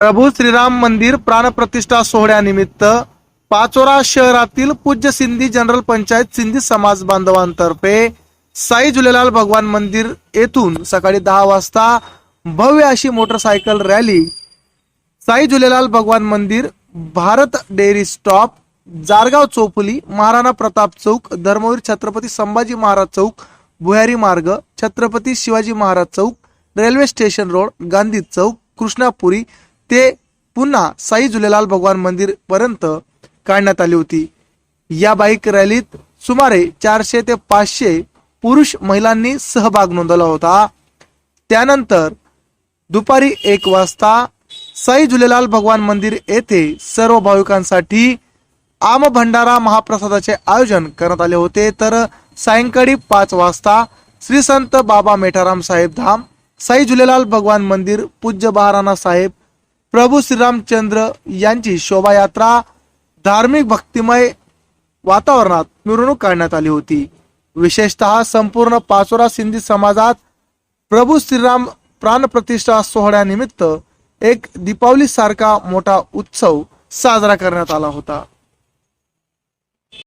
प्रभू श्रीराम मंदिर प्राणप्रतिष्ठा सोहळ्यानिमित्त पाचोरा शहरातील पूज्य सिंधी जनरल पंचायत सिंधी समाज बांधवांतर्फे साई झुलेलाल भगवान मंदिर येथून सकाळी 10 वाजता भव्य अशी मोटरसायकल रॅली साई झुलेलाल भगवान मंदिर, भारत डेअरी स्टॉप, जारगाव चौफुली, महाराणा प्रताप चौक, धर्मवीर छत्रपती संभाजी महाराज चौक, भुयारी मार्ग, छत्रपती शिवाजी महाराज चौक, रेल्वे स्टेशन रोड, गांधी चौक, कृष्णापुरी ते पुन्हा साई झुलेलाल भगवान मंदिर पर्यंत काढण्यात आली होती। या बाईक रॅलीत सुमारे 400 ते 500 पुरुष महिलांनी सहभाग नोंदवला होता। त्यानंतर दुपारी 1 वाजता साई झुलेलाल भगवान मंदिर येथे सर्व भाविकांसाठी आम भंडारा महाप्रसादाचे आयोजन करण्यात आले होते। तर सायंकाळी 5 वाजता श्री संत बाबा मेठाराम साहेब धाम, साई झुलेलाल भगवान मंदिर, पूज्य महाराणा साहेब, प्रभू श्रीरामचंद्र यांची शोभायात्रा धार्मिक भक्तिमय वातावरणात मिरवणूक काढण्यात आली होती। विशेषतः संपूर्ण पाचोरा सिंधी समाजात प्रभू श्रीराम प्राणप्रतिष्ठा सोहळ्यानिमित्त एक दीपावली सारखा मोठा उत्सव साजरा करण्यात आला होता।